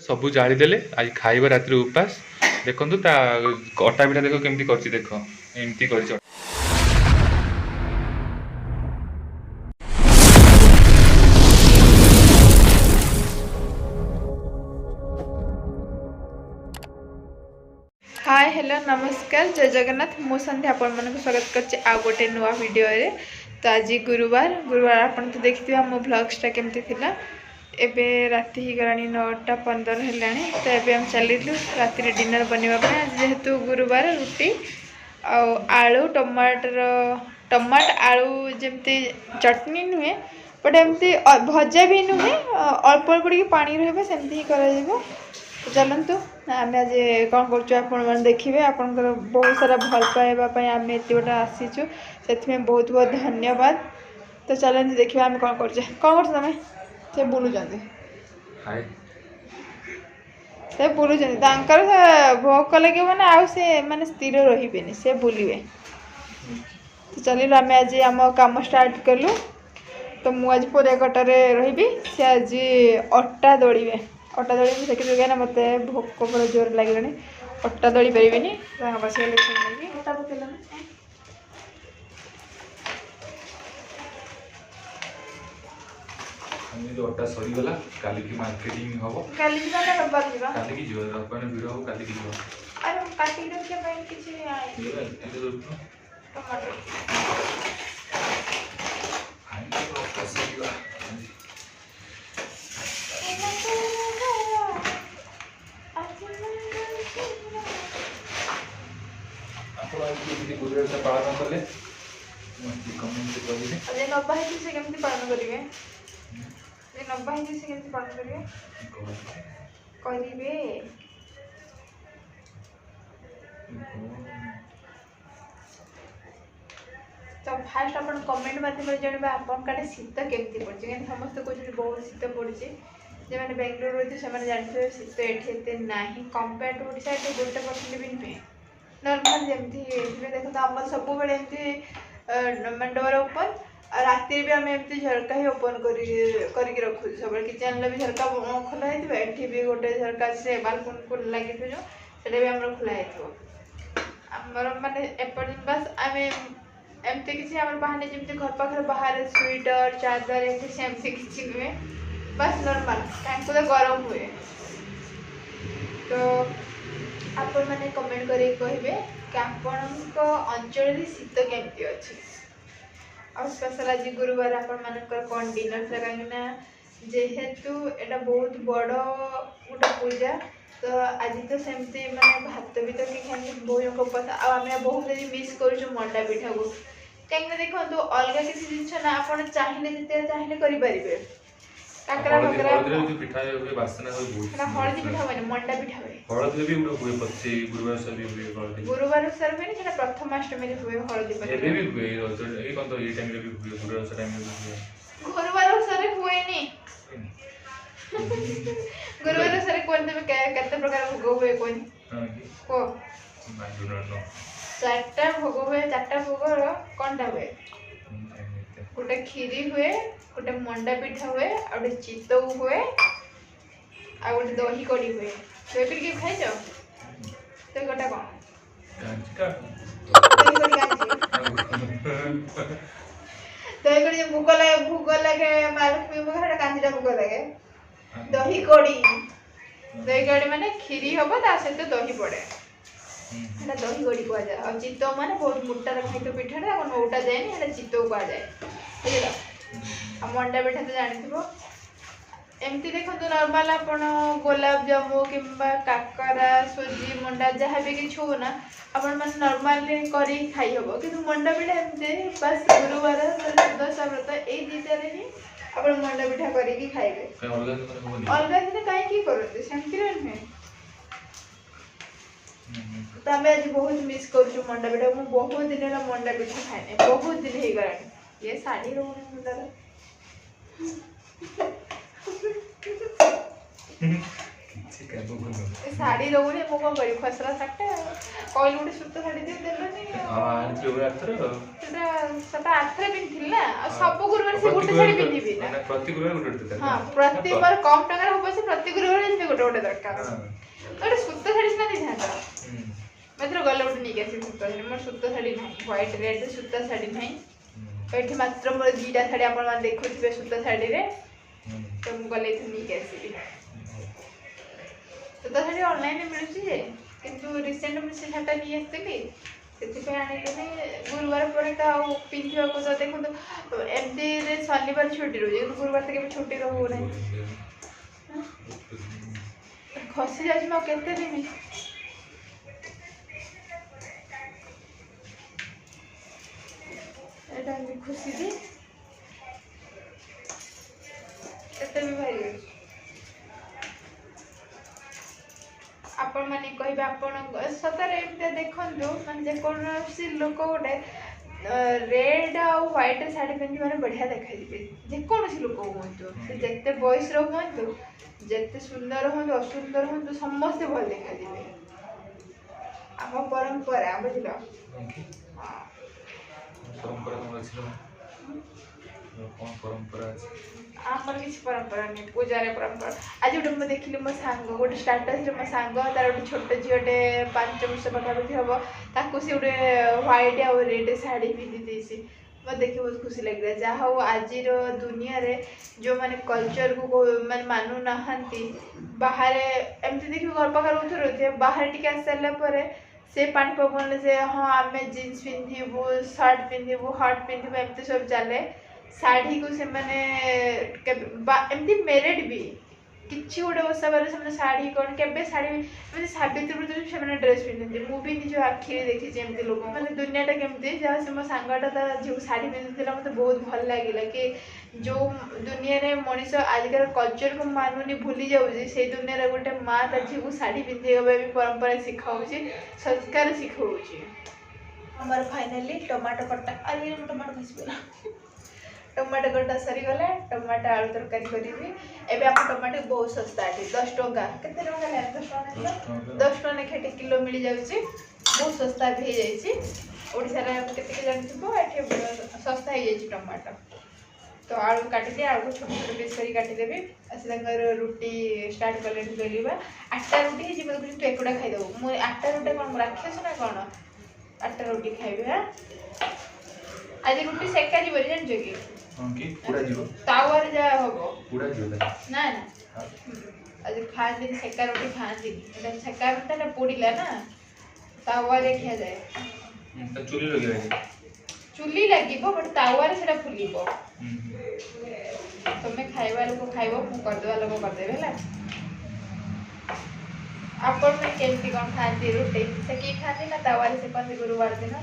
सबू जाली देले आज खाइबा रातिर उपास देखंतु ता अटा पिठा देखो केमती करछि देखो एमती करछि। हाय हेलो नमस्कार जय जगन्नाथ मु संध्या आपण मन स्वागत करछि आ गोटे नुआ वीडियो रे। तो आज गुरुवार आपण तो देखिथिबा मो व्लॉग्सटा केमती थिला। एबे राति ही गलानी 9:15 हेलानी। तो एबे हम चलिलु राति डिनर बनिबा पे जेहेतु गुरुवार रुटी आलू टमाटर आलू जमती चटनी नुहे बट एमती भजा भी नुहे अल्प अल्प पानी रहिबा सेमती ही करा जिवो। चलतु आम आज कौन कर देखिए आपंकर बहुत सारा भल पाइबापी आम एत गोटे आसीचु से बहुत बहुत धन्यवाद। तो चलते देखिए आम कौन कर तुम से बुलूँ से भोक लगे मैंने आउ से माने स्थिर रही से बुलवे। तो चलिए आम आज आम कम स्टार्ट कलु। तो मुझे पूरे कटार रही से आज अटा दौड़े अटा दौड़ी मुझे कहीं मत भोक पूरा जोर लगे अटा दौड़ी पारे बस अटा पकड़ा अटा सरीगला काली की मार्केटिंग हम काली काली की जीव रविवार भिड़ हम काली की जीव अरे काटी रखिया किसी गुरुवार से पालन कले कमेंट करिए नब्बा से केमती पालन करेंगे नब्बा से केमती पालन करेंगे तो फास्ट अपन कमेंट माध्यम जानवा आपन काटे शीत केमती पड़े कहीं समस्त कहते बहुत शीत पड़ी जो मैंने बेंगलोर रही से जानते शीत ये ना कंपेयर टू ओडिशा ये 1% भी नुहे नॉर्मल जमती देखो आम सब एमती डोर ओपन राति भी आम एमती झरका ही ओपन करके रखु सब किचन भी झरका खोला है ये भी गोटे झरका से बालकन को लगे जो भी आम खोला है आमर माने एपट बस आम एमती किसी आम बाहर जमी घर पाखे बाहर स्वेटर चादर एमती किसी नुहे बस नॉर्मल कहीं तो गरम हुए। तो आपण मैंने कमेंट करें कहे कि आपण अंचल शीत केमती अच्छी और स्पेशल आज गुरुवार आपण मानकर कौन डिनर था कहीं जेहेतु एटा बहुत बड़ गोटे पूजा। तो आज तो सेमती माने भात भी तो कि खाई बहुत पता आम बहुत मिस कर मंडा पिठा को कहीं देखो अलग किसी जिन ना आप चाहिए जिते चाहिए करें काकरा काकरा पिठा हुए बासना हुए बहुत ना हळदी पिठा हुए मंडा पिठा हुए हळदी भी हुए पत्ते गुरुवार से भी हुए हळदी गुरुवार सर हुए ना प्रथमाष्टमी रे हुए हळदी पत्ते एबे भी हुए ए कोन तो ये टाइम रे भी हुए गुरुवार से टाइम रे भी हुए गुरुवार सर हुए नी गुरुवार सर कोन देबे केते प्रकार भोग हुए कोन को आई डोंट नो चारटा भोग हुए चारटा भोग कोनटा हुए गोटे खीरी हुए गोटे मंडा पिठा हुए और गोटे चितौ हुए आ गोटे दही कड़ी हुए दही कड़ी के खाई जाओ तो गोटा कौन दही कड़ी भोग लगे महालक्ष्मी भोग है कांजीटा भोग लगे दही कड़ी माने खीरी हम ता सहित दही पड़े दही कड़ी कह जाए और चितौ माने बहुत मोटा रखी तो पिठाटा नौटा जाए चितौ कह जाए बुझल आ मंडा पिठा तो जानी एमती देखो नॉर्मल आपण गुलाब जामु कि काकरा सुजी मंडा जहाँ भी कि छो ना आपण मैंने नॉर्मली करी खाई हम कि मंडा पिठा एमती बस गुरुवार सुदशा व्रत ये दुटार ही आप मंडा पिठा करके खाइबे अलग दिन कहीं करते सेमती नुहे। तो आम आज बहुत मिस कर मंडा पिठा मुझे बहुत दिन मंडा पिठा खाए बहुत दिन हो गला ये शाढ़ी रोने मुंडा शाढ़ी रोने मु कौन करी खसरा साटा कहल गोटे सुत शाढ़ी दे देलनी ସେଟା 8 ପିନ୍ଧିଥିଲି ନା ଆଉ ସବୁ ଗୁରୁବାର ସେ ଗୋଟେ ଶାଢୀ ପିନ୍ଧିବି ନା ମାନେ ପ୍ରତି ଗୁରୁବାର ଗୋଟେ ଗୋଟେ ହଁ ପ୍ରତି ବାର କମ ଟଙ୍କାର ହବ ସେ ପ୍ରତି ଗୁରୁବାର ଏମିତି ଗୋଟେ ଗୋଟେ ଦରକାର ଗୋଟେ ସୂତା ଶାଢୀ ସିନା ଦେଇଥାନ୍ତା ମାତ୍ର ଗଲେ ଗୋଟେ ନେଇକି ଆସିବି ସୂତା ଶାଢୀ ମୋର ସୂତା ଶାଢୀ ନାହିଁ ହ୍ୱାଇଟ ରେଡ୍ ସୂତା ଶାଢୀ ନାହିଁ ଏଠି ମାତ୍ର ମୋର 2ଟା ଶାଢୀ ଆପଣ ମାନେ ଦେଖୁଥିବେ ସୂତା ଶାଢୀରେ ତ ମୁଁ ଗଲେ ଏଠି ନେଇକି ଆସିବି ସୂତା ଶାଢୀ ଅନଲାଇନରେ ମିଳୁଛି ଯେ କିନ୍ତୁ ରିସେଣ୍ଟ ମୁଁ ସେ ଶାଢୀଟା ନେଇ ଆସିଥିଲି ସେଥିପାଇଁ ଆଣିଲିନି ଗୁରୁବାର ପରେ ତ ଆଉ ପିନ୍ଧିବାକୁ ତ ଦେଖନ୍ତୁ ଏମିତିରେ ଶନିବାର ଛୁଟି ରହୁଛି କିନ୍ତୁ ଗୁରୁବାର ତ କେବେ ଛୁଟି ରହୁନାହିଁ ଖସି ଯାଉଛି ମୁଁ ଆଉ କେତେ ଦିନ ଏଇଟା ଏମିତି ଖୁସିଛି ଏତେ ବି ଭାରି ଅଛି ଆପଣ ମାନେ କହିବେ ଆପଣ ସତରେ ଏମିତି ଦେଖନ୍ତୁ ମାନେ ଯେକୌଣସି ଲୋକ ଗୋଟେ ରେଡ୍ ଆଉ ହ୍ୱାଇଟ୍ ଶାଢ଼ୀ ପିନ୍ଧି ମାନେ ବଢ଼ିଆ ଦେଖାଯିବେ ଯେକୌଣସି ଲୋକ ହୁଅନ୍ତୁ ସେ ଯେତେ ବୟସର ହୁଅନ୍ତୁ ଯେତେ ସୁନ୍ଦର ହୁଅନ୍ତୁ ଅସୁନ୍ଦର ହୁଅନ୍ତୁ ସମସ୍ତେ ଭଲ ଦେଖାଯିବେ ଆମ ପରମ୍ପରା ବୁଝିଲ ପରମ୍ପରା କଣ ଅଛି କଣ ପରମ୍ପରା ଅଛି ଆମର କିଛି ପରମ୍ପରା ନାହିଁ ପୂଜାରେ ପରମ୍ପରା ଆଜି ଗୋଟେ ମୁଁ ଦେଖିଲି ମୋ ସାଙ୍ଗ ଗୋଟେ ଷ୍ଟାଟସରେ ମୋ ସାଙ୍ଗ ତାର ଗୋଟେ ଛୋଟ ଝିଅଟେ 5 ବର୍ଷ ପାଖାପାଖି ହବ ତାକୁ ସେ ଗୋଟେ ହ୍ୱାଇଟ୍ ଆଉ ରେଡ୍ ଶାଢ଼ୀ ପିନ୍ଧି ଦେଇଛି ମୋତେ ଦେଖି ବହୁତ ଖୁସି ଲାଗିଲା ଯାହା ହଉ ଆଜିର ଦୁନିଆରେ ଯେଉଁମାନେ କଲଚରକୁ ମାନେ ମାନୁନାହାନ୍ତି ବାହାରେ ଏମିତି ଦେଖିବି ଘର ପାଖରେ ରହୁଥିବେ ବାହାରେ ଟିକେ ଆସିସାରିଲା ପରେ ସେ ପାଣି ପବନରେ ଯେ ହଁ ଆମେ ଜିନ୍ସ ପିନ୍ଧିବୁ ସାର୍ଟ ପିନ୍ଧିବୁ ହଟ୍ ପିନ୍ଧିବୁ ଏମିତି ସବୁ ଚାଲେ ଶାଢ଼ୀକୁ ସେମାନେ ଏମିତି ମେରେଡ୍ ବି କିଛି ଗୋଟେ ଓଷାବାରେ ସେମାନେ ଶାଢ଼ୀ କ'ଣ କେବେ ଶାଢ଼ୀ ମାନେ ସାବିତ୍ରୀ ବ୍ରତରେ ସେମାନେ ଡ୍ରେସ୍ ପିନ୍ଧନ୍ତି ମୁଁ ବି ନିଜ ଆଖିରେ ଦେଖିଛି ଏମିତି ଲୋକ ମାନେ ଦୁନିଆଟା କେମିତି ଯାହା ସେ ମୋ ସାଙ୍ଗଟା ତା ଝିଅକୁ ଶାଢ଼ୀ ପିନ୍ଧିଥିଲା ମୋତେ ବହୁତ ଭଲ ଲାଗିଲା କି ଯେଉଁ ଦୁନିଆରେ ମଣିଷ ଆଜିକାର କଲଚରକୁ ମାନୁନି ଭୁଲି ଯାଉଛି ସେଇ ଦୁନିଆରେ ଗୋଟେ ମା ତା ଝିଅକୁ ଶାଢ଼ୀ ପିନ୍ଧିବା ପାଇଁ ବି ପରମ୍ପରା ଶିଖାଉଛି ସଂସ୍କାର ଶିଖାଉଛି ଆମର ଫାଇନାଲି ଟମାଟୋ କଟା ଆରେ ମୁଁ ଟମାଟୋ ଖସିଗଲା ଟମାଟୋ କଟା ସରିଗଲା ଟମାଟୋ ଆଳୁ ତରକାରୀ କରିବି ଏବେ ଆମ ଟମାଟୋ ବହୁତ ଶସ୍ତା ଅଛି 10 ଟଙ୍କା କେତେ ଟଙ୍କା ହେଲାଣି 10 ଟଙ୍କା 10 ଟଙ୍କା ଲେଖାଏଁ କିଲୋ ମିଳିଯାଉଛି ବହୁତ ଶସ୍ତା ବି ହେଇଯାଇଛି ଓଡ଼ିଶାରେ କେତିକି ଜାଣିଥିବ ଏଠି ଶସ୍ତା ହେଇଯାଇଛି ଟମାଟୋ ତ ଆଳୁ କାଟିଦିଏ ଆଳୁକୁ ଛୋଟ ଛୋଟ ପିସ୍ କରି କାଟିଦେବି ଆସି ତାଙ୍କର ରୁଟି ଷ୍ଟାର୍ଟ କଲେଣି ବେଲିବା 8ଟା ରୁଟି ହେଇଯିବ ତୁ ଏକୁଟା ଖାଇଦେବୁ ମୁଁ 8ଟା ରୁଟି କ'ଣ ରାକ୍ଷସ ନା କ'ଣ 8ଟା ରୁଟି ଖାଇବି ହଁ ଆଜି ରୁଟି ସେକା ଯିବନି ଜାଣିଛ କି ତାୱାରେ ଯାହା ହବ ନା ନା ଆଜି ଖାଆନ୍ତିନି ସେକା ରୁଟି ଖାଆନ୍ତିନି ଏଇଟା ସେକା ରୁଟିଟା ପୋଡ଼ିଲା ନା ତାୱାରେ ଖିଆଯାଏ ଚୁଲି ଲାଗିବ ବଟ୍ ତାୱାରେ ସେଟା ଫୁଲିବ ତମେ ଖାଇବା ଲୋକ ଖାଇବ ମୁଁ କରିଦେବା ଲୋକ କରିଦେବେ ହେଲା ଆପଣ କେମିତି କ'ଣ ଖାଆନ୍ତି ରୁଟି ସେକିକି ଖାଆନ୍ତି ନା ତାୱାରେ ସେକନ୍ତି ଗୁରୁବାର ଦିନ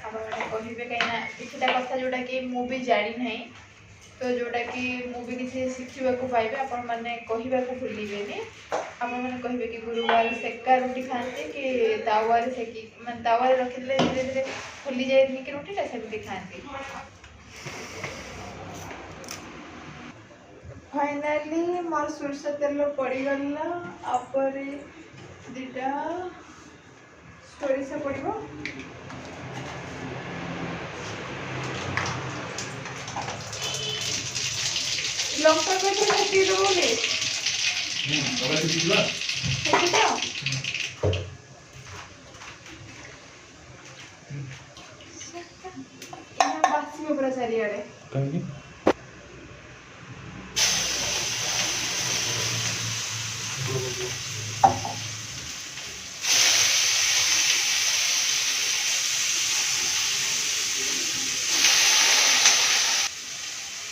ଆପଣମାନେ କହିବେ କାହିଁକିନା କିଛିଟା କଥା ଯେଉଁଟାକି ମୁଁ ବି ଜାଣିନାହିଁ ତ ଯେଉଁଟାକି ମୁଁ ବି କିଛି ଶିଖିବାକୁ ପାଇବି ଆପଣମାନେ କହିବାକୁ ଭୁଲିବେନି ଆପଣମାନେ କହିବେ କି ଗୁରୁବାର ସେକା ରୁଟି ଖାଆନ୍ତି କି ତାୱାରେ ସେକି ମାନେ ତାୱାରେ ରଖିଦେଲେ ଧୀରେ ଧୀରେ ଫୁଲିଯାଏନି କି ରୁଟିଟା ସେମିତି ଖାଆନ୍ତି ଫାଇନାଲି ମୋର ସୋରିଷ ତେଲ ପଡ଼ିଗଲା ଆପରେ 2ଟା ସୋରିଷ ପଡ଼ିବ ଲଙ୍କା କହିଲେ ସେଠି ରହୁନି ବାସିବ ପୁରା ଚାରିଆଡ଼େ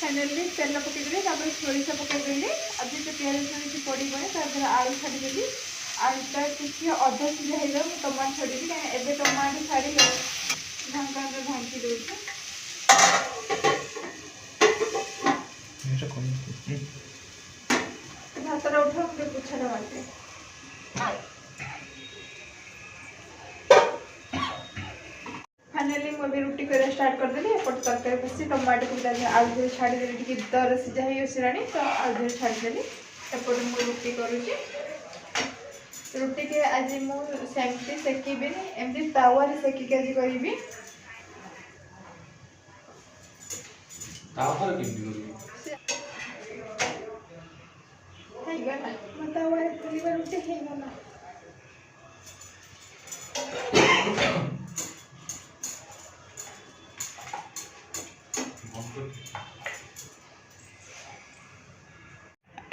फाइनाली तेल पकईदेवी सोरिष पकईदेली अभी तो पियाज सोरिष पड़े तार आलू छाड़देली आलूटा टी अधा सीझा हो टमाटो छाड़ी कहीं एवं टमाटो छाड़ी ढांका ढांकी दूसरे भातटा उठा मुझे पुछाटा मारते फाइनाली मुझे रुटी कर स्टार्ट करदेली एपटे तरकारी पसी टमाटो को आलू छाड़देली टी दर सीझा हो आसानी तो आलू छाड़देली एपटे मुझे रुटी करुँची रुटी के आज मुझे सेमती सेकबी एमती तावारे सेकिक आज करी ତାପରେ କେମିତି କରିବୁ? ହେଇଗଲା ମୋ ତାୱାରେ ଫୁଲିବା ରୁଟି ହେଇଗଲା।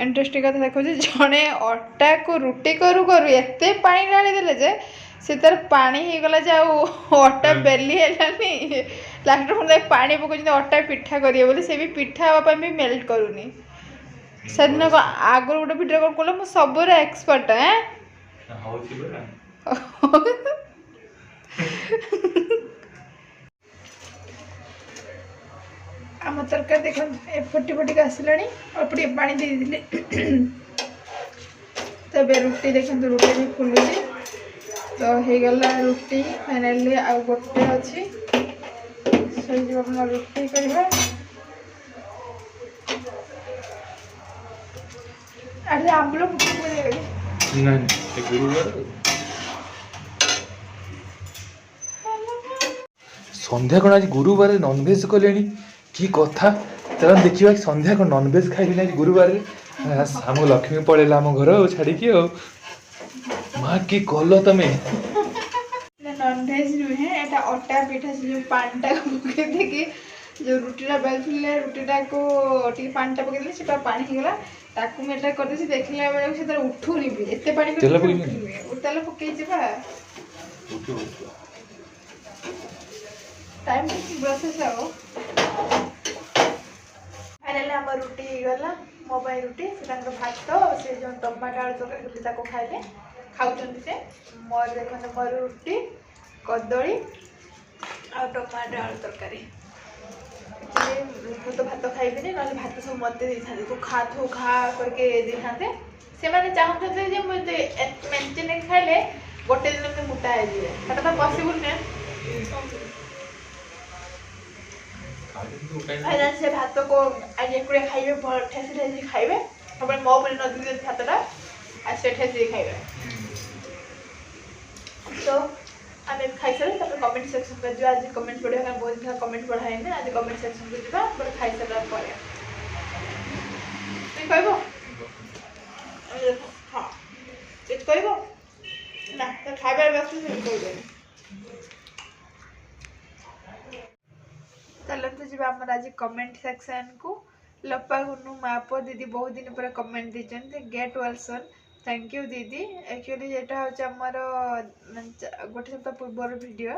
इंटरेस्टिंग कथा देखो जड़े अटा को रुटी करू करू एत पानी ढाली देले जे से तार पानी हो गला जे अटा बेली हेलानी लास्ट पुणी पानी पकाउछन अटा पिठा करिए बोली से भी पिठा हवा भी मेल्ट करूनी सेदिन आगु गोटे भिडियो कॉल कल मु सबुर एक्सपर्ट है आम तरकारी देख फुटी फुटिक आसला अल्प टे पानी दे दिले तो रुटी देखते रुटी भी फुलुची तो हो गला रुटी फाइनाली आउ गोटे अच्छी रुटी करवा अरे आंबल संध्या कौन आज गुरुवार नॉनवेज कले कि कथा चल देखा संध्या कौन नॉनवेज खाइबी आज गुरुवार आम लक्ष्मी पड़ेगा आम घर छाड़ी माँ कि कल तमें नॉनवेज नुहे एटा अटा पिठा से जो पानटा पके देखी जो रुटीटा बेलुले रुटीटा को टी पानटा पके से पानी होगला ताकू मैं कर देखला बेले से उठूनी भी एते पानी तेल तेल पकई जा टाइम प्रोसेस आओ फाइनली आम रुटी गला मो रुटी से भात से जो टमाटो आलू तरकारी खाइले खाऊँ से मोर देखते मोर रुटी कदली आ टमाटो आलू तरकारी तो भात खाइबी ना भात सब मत दे था तू खा करके दे था से मैंने चाहते मुझे मेंटेन खाइले गोटे दिन में मोटा है तो पॉसिबल नहीं से भात को आज एक खाइबे ठेसी ठेसी खाइबे सब मो पर नदी भातटा आज से ठेसी खाइबे तो आम खाई सारे कमेंट सेक्शन को आज कमेंट पढ़ा बहुत दिन कमेंट पढ़ाए ना आज कमेंट सेक्शन को जावा बट खाई सारा पर तुम कहबो हाँ ये कहबो ना तो खाइबार व्यस्त से कहबे चलते जी आम आज कमेंट सेक्शन को लपा गुनु माप दीदी बहुत दिन पर कमेंट दीजिए get well soon thank you दीदी एक्चुअली यहाँ हूँ गोटे सप्ताह पूर्वर video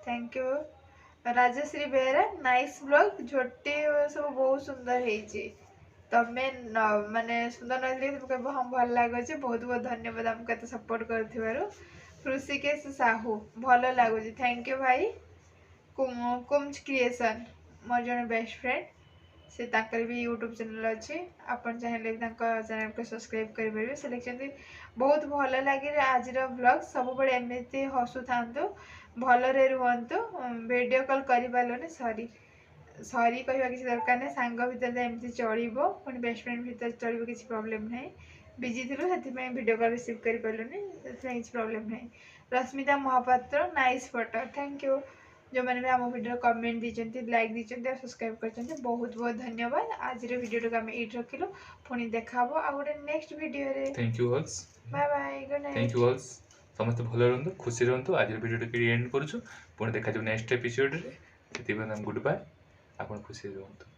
thank you Rajashree Behera nice blog झोटी सब बहुत सुंदर है तमें माने सुंदर नहीं तुम हाँ भल लगुच बहुत बहुत धन्यवाद आमको एत सपोर्ट कर ऋषिकेश साहू भल लगुच थैंक यू भाई कुम्स क्रिएशन मोर जन बेस्ट फ्रेंड से ताकर भी यूट्यूब चैनल अच्छे आपन चाहिए चैनल को सब्सक्राइब करेंगे से लिखते बहुत भल लगे आज ब्लॉग सब बड़े एमती हसु था भलरे रुहतु वीडियो कॉल कर पारे सॉरी सॉरी कहवा किसी दरकार नहीं सांग भितर एमती चलो पुणी बेस्ट फ्रेंड भितर चलो किसी प्रॉब्लम नहीं बिजी थी से वीडियो कॉल रिसीव कर पारे किसी प्रॉब्लम नहीं Rashmita Mahapatra nice photo thank you जो मैंने भी आम वीडियो कमेंट दीजिए लाइक दीजिए सब्सक्राइब कर बहुत बहुत धन्यवाद आज वीडियो को आम ये रखिलु पुणी देखा आ गोटे नेक्स्ट वीडियो रे thank you all bye bye good night thank you all समस्त भल रहंतु खुशी रहंतु आज वीडियो को एंड करूछु पुणी देखा जो नेक्स्ट एपिसोड रे सेति गुड बाय आपन खुशी रहंतु।